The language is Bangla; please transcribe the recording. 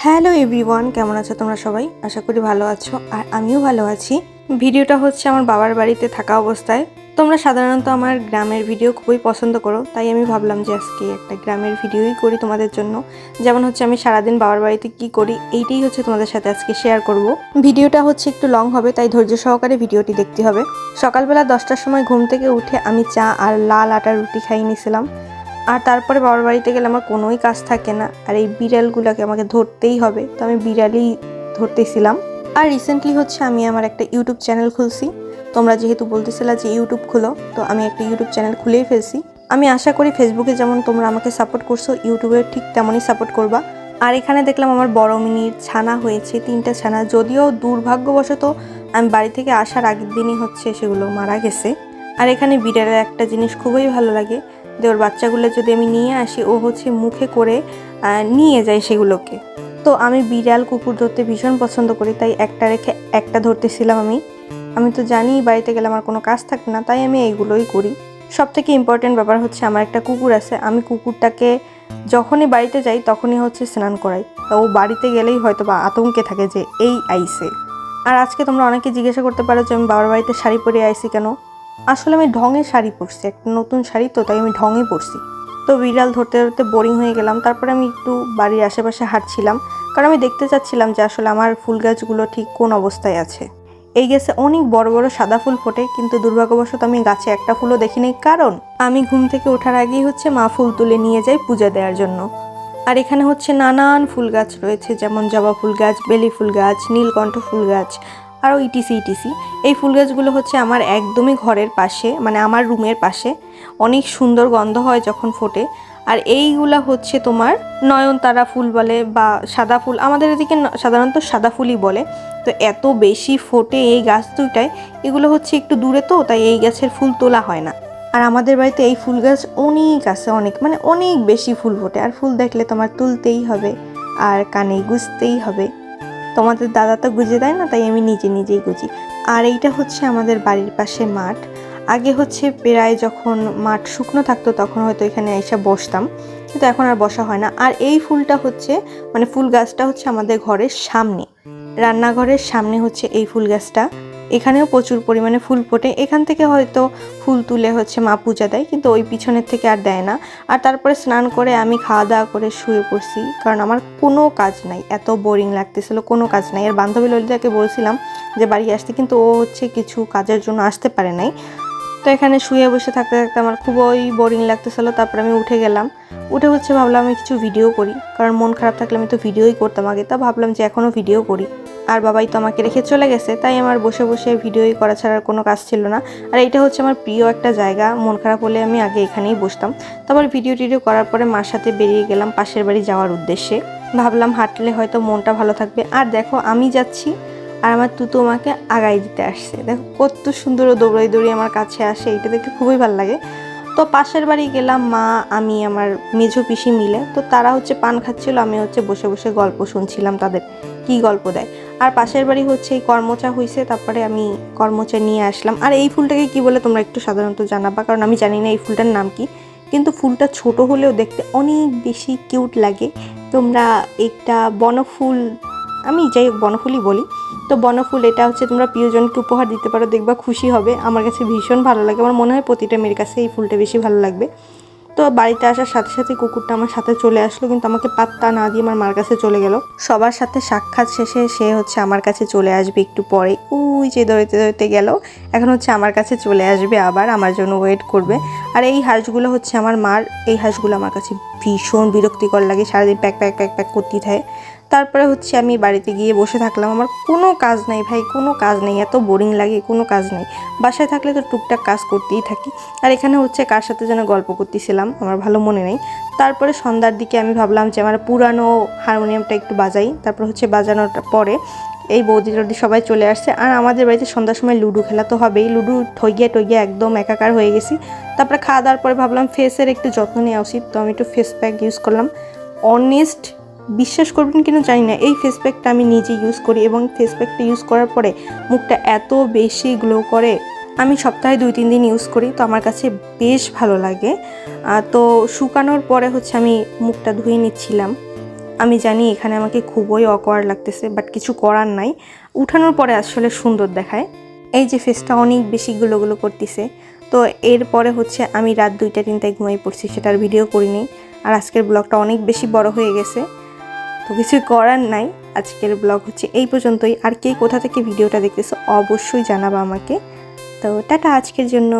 হ্যালো এভরিওয়ান, কেমন আছো তোমরা সবাই? আশা করি ভালো আছো আর আমিও ভালো আছি। ভিডিওটা হচ্ছে আমার বাবার বাড়িতে থাকা অবস্থায়। তোমরা সাধারণত আমার গ্রামের ভিডিও খুবই পছন্দ করো, তাই আমি ভাবলাম যে আজকে একটা গ্রামের ভিডিওই করি তোমাদের জন্য। যেমন হচ্ছে আমি সারাদিন বাবার বাড়িতে কি করি এইটাই হচ্ছে তোমাদের সাথে আজকে শেয়ার করব। ভিডিওটা হচ্ছে একটু লং হবে, তাই ধৈর্য সহকারে ভিডিওটি দেখতে হবে। সকালবেলা 10টার সময় ঘুম থেকে উঠে আমি চা আর লাল আটার রুটি খাইয়ে নিয়েছিলাম। আর তারপরে বাবার বাড়িতে গেলে আমার কোনোই কাজ থাকে না, আর এই বিড়ালগুলোকে আমাকে ধরতেই হবে, তো আমি বিড়ালই ধরতেছিলাম। আর রিসেন্টলি হচ্ছে আমি আমার একটা ইউটিউব চ্যানেল খুলছি। তোমরা যেহেতু বলতেছিলা যে ইউটিউব খুলো, তো আমি একটা ইউটিউব চ্যানেল খুলেই ফেলছি। আমি আশা করি ফেসবুকে যেমন তোমরা আমাকে সাপোর্ট করছো, ইউটিউবে ঠিক তেমনই সাপোর্ট করবা। আর এখানে দেখলাম আমার বড় মিনির ছানা হয়েছে, 3টা ছানা। যদিও দুর্ভাগ্যবশত আমি বাড়ি থেকে আসার আগের দিনই হচ্ছে সেগুলো মারা গেছে। আর এখানে বিড়ালের একটা জিনিস খুবই ভালো লাগে, যে ওর বাচ্চাগুলো যদি আমি নিয়ে আসি, ও হচ্ছে মুখে করে নিয়ে যায় সেগুলোকে। তো আমি বিড়াল কুকুর ধরতে ভীষণ পছন্দ করি, তাই একটা রেখে একটা ধরতেছিলাম আমি। আমি তো জানি বাড়িতে গেলে আমার কোনো কাজ থাকে না, তাই আমি এইগুলোই করি। সব থেকে ইম্পর্টেন্ট ব্যাপার হচ্ছে আমার একটা কুকুর আছে। আমি কুকুরটাকে যখনই বাড়িতে যাই তখনই হচ্ছে স্নান করাই। তো ও বাড়িতে গেলেই হয়তো বা আতঙ্কে থাকে যে এই আইসে। আর আজকে তোমরা অনেকে জিজ্ঞাসা করতে পারো যে আমি বাবার বাড়িতে শাড়ি পরে আইছি কেন। আসলে আমি ঢঙের শাড়ি পরছি, একটা নতুন শাড়ি, তো তাই আমি ঢঙে পরছি। তো বিড়াল ধরতে ধরতে বোরিং হয়ে গেলাম। তারপরে আমি একটু বাড়ির আশেপাশে হাঁটছিলাম, কারণ আমি দেখতে চাচ্ছিলাম যে আসলে আমার ফুল গাছগুলো ঠিক কোন অবস্থায় আছে। এই গাছে অনেক বড় বড় সাদা ফুল ফোটে, কিন্তু দুর্ভাগ্যবশত আমি গাছে একটা ফুলও দেখিনি, কারণ আমি ঘুম থেকে ওঠার আগেই হচ্ছে মা ফুল তুলে নিয়ে যায় পূজা দেওয়ার জন্য। আর এখানে হচ্ছে নানান ফুল গাছ রয়েছে, যেমন জবা ফুল গাছ, বেলি ফুল গাছ, নীলকণ্ঠ ফুল গাছ, আরও ইটিসি ইটিসি। এই ফুল গাছগুলো হচ্ছে আমার একদমই ঘরের পাশে, মানে আমার রুমের পাশে। অনেক সুন্দর গন্ধ হয় যখন ফোটে। আর এইগুলা হচ্ছে তোমার নয়নতারা ফুল বলে বা সাদা ফুল, আমাদের এদিকে সাধারণত সাদা ফুলই বলে। তো এত বেশি ফোটে এই গাছ দুইটায়। এগুলো হচ্ছে একটু দূরে, তো তাই এই গাছের ফুল তোলা হয় না। আর আমাদের বাড়িতে এই ফুল গাছ অনেক আছে, অনেক মানে অনেক বেশি ফুল ফোটে। আর ফুল দেখলে তোমার তুলতেই হবে আর কানে গুজতেই হবে। তোমাদের দাদা তো গুজে দেয় না, তাই আমি নিজে নিজেই গুজি। আর এইটা হচ্ছে আমাদের বাড়ির পাশে মাঠ। আগে হচ্ছে প্রায় যখন মাঠ শুকনো থাকতো তখন হয়তো এখানে এসে বসতাম, কিন্তু এখন আর বসা হয় না। আর এই ফুলটা হচ্ছে মানে ফুল গাছটা হচ্ছে আমাদের ঘরের সামনে, রান্নাঘরের সামনে হচ্ছে এই ফুল গাছটা। এখানেও প্রচুর পরিমাণে ফুল ফোটে। এখান থেকে হয়তো ফুল তুলে হচ্ছে মা পূজা দেয়, কিন্তু ওই পিছনের থেকে আর দেয় না। আর তারপরে স্নান করে আমি খাওয়া দাওয়া করে শুয়ে পড়ছি, কারণ আমার কোনো কাজ নাই, এত বোরিং লাগতেছিল, কোনো কাজ নাই। আর বান্ধবী ললিতাকে বলছিলাম যে বাড়ি আসতে, কিন্তু ও হচ্ছে কিছু কাজের জন্য আসতে পারে নাই। তো এখানে শুয়ে বসে থাকতে থাকতে আমার খুবই বোরিং লাগতেছিলো। তারপরে আমি উঠে গেলাম। উঠে হচ্ছে ভাবলাম আমি কিছু ভিডিও করি, কারণ মন খারাপ থাকলে আমি তো ভিডিওই করতাম আগে। তা ভাবলাম যে এখনও ভিডিও করি। আর বাবাই তো আমাকে রেখে চলে গেছে, তাই আমার বসে বসে ভিডিওই করা ছাড়ার কোনো কাজ ছিল না। আর এইটা হচ্ছে আমার প্রিয় একটা জায়গা, মন খারাপ হলে আমি আগে এখানেই বসতাম। তারপর ভিডিও টিডিও করার পরে মার সাথে বেরিয়ে গেলাম পাশের বাড়ি যাওয়ার উদ্দেশ্যে। ভাবলাম হাঁটলে হয়তো মনটা ভালো থাকবে। আর দেখো আমি যাচ্ছি আর আমার তুতু আমাকে আগাই দিতে আসছে। দেখো কত সুন্দর দৌড়াই দৌড়িয়ে আমার কাছে আসে, এটা দেখতে খুবই ভালো লাগে। তো পাশের বাড়ি গেলাম, মা আমি আমার মেঝো পিসি মিলে। তো তারা হচ্ছে পান খাচ্ছিল, আমি হচ্ছে বসে বসে গল্প শুনছিলাম তাদের কি গল্প দেয়। আর পাশের বাড়ি হচ্ছে এই কর্মচা হয়েছে, তারপরে আমি কর্মচা নিয়ে আসলাম। আর এই ফুলটাকে কি বলে তোমরা একটু সাধারণত জানাবা, কারণ আমি জানি না এই ফুলটার নাম কি। কিন্তু ফুলটা ছোট হলেও দেখতে অনেক বেশি কিউট লাগে। তোমরা একটা বনফুল, আমি যাই বনফুলই বলি, তো বনফুল এটা হচ্ছে তোমরা প্রিয়জনকে উপহার দিতে পারো, দেখবা খুশি হবে। আমার কাছে ভীষণ ভালো লাগে, আমার মনে হয় প্রতিটা মেয়ের কাছে এই ফুলটা বেশি ভালো লাগবে। তো বাড়িতে আসার সাথে সাথে কুকুরটা আমার সাথে চলে আসলো, কিন্তু আমাকে পাত্তা না দিয়ে আমার মার কাছে চলে গেল। সবার সাথে সাক্ষাৎ শেষে সে হচ্ছে আমার কাছে চলে আসবে একটু পরে, ওই যে দৌড়াতে দৌড়াতে গেল। এখন হচ্ছে আমার কাছে চলে আসবে, আবার আমার জন্য ওয়েট করবে। আর এই হাঁসগুলো হচ্ছে আমার মার। এই হাঁসগুলো আমার কাছে ভীষণ বিরক্তিকর লাগে, সারাদিন প্যাক প্যাক প্যাক প্যাক করতেই থাকে। তারপরে হচ্ছে আমি বাড়িতে গিয়ে বসে থাকলাম। আমার কোনো কাজ নাই ভাই, কোনো কাজ নেই, এত বোরিং লাগে, কোনো কাজ নেই। বাসায় থাকলে তো টুকটাক কাজ করতেই থাকি। আর এখানে হচ্ছে কার সাথে যেন গল্প করতেছিলাম, আমার ভালো মনে নেই। তারপরে সন্ধ্যার দিকে আমি ভাবলাম যে আমার পুরানো হারমোনিয়ামটা একটু বাজাই। তারপর হচ্ছে বাজানোর পরে এই বৌদি টৌদি সবাই চলে আসছে। আর আমাদের বাড়িতে সন্ধ্যার সময় লুডো খেলা তো হবেই। লুডো ঠগিয়ে টগিয়ে একদম একাকার হয়ে গেছি। তারপরে খাওয়া দাওয়ার পরে ভাবলাম ফেসের একটু যত্ন নেওয়া উচিত, তো আমি একটু ফেস প্যাক ইউজ করলাম। অনেস্ট, বিশ্বাস করবেন কিনা জানি না, এই ফেস প্যাকটা আমি নিজে ইউজ করি, এবং ফেস প্যাকটা ইউজ করার পরে মুখটা এত বেশি গ্লো করে। আমি সপ্তাহে 2-3 দিন ইউজ করি, তো আমার কাছে বেশ ভালো লাগে। তো শুকানোর পরে হচ্ছে আমি মুখটা ধুয়ে নিচ্ছিলাম। আমি জানি এখানে আমাকে খুবই অকওয়ার্ড লাগতেছে, বাট কিছু করার নাই, উঠানোর পরে আসলে সুন্দর দেখায়। এই যে ফেসটা অনেক বেশি গুলো গুলো করতেছে। তো এরপরে হচ্ছে আমি রাত 2টা-3টায় ঘুমিয়ে পড়ছি, সেটার ভিডিও করিনি। আর আজকের ব্লগটা অনেক বেশি বড় হয়ে গেছে, তো কিছু করার নাই। আজকের ব্লগ হচ্ছে এই পর্যন্তই। আর কে কোথা থেকে ভিডিওটা দেখতেছো অবশ্যই জানাবা আমাকে। তো টাটা আজকের জন্য।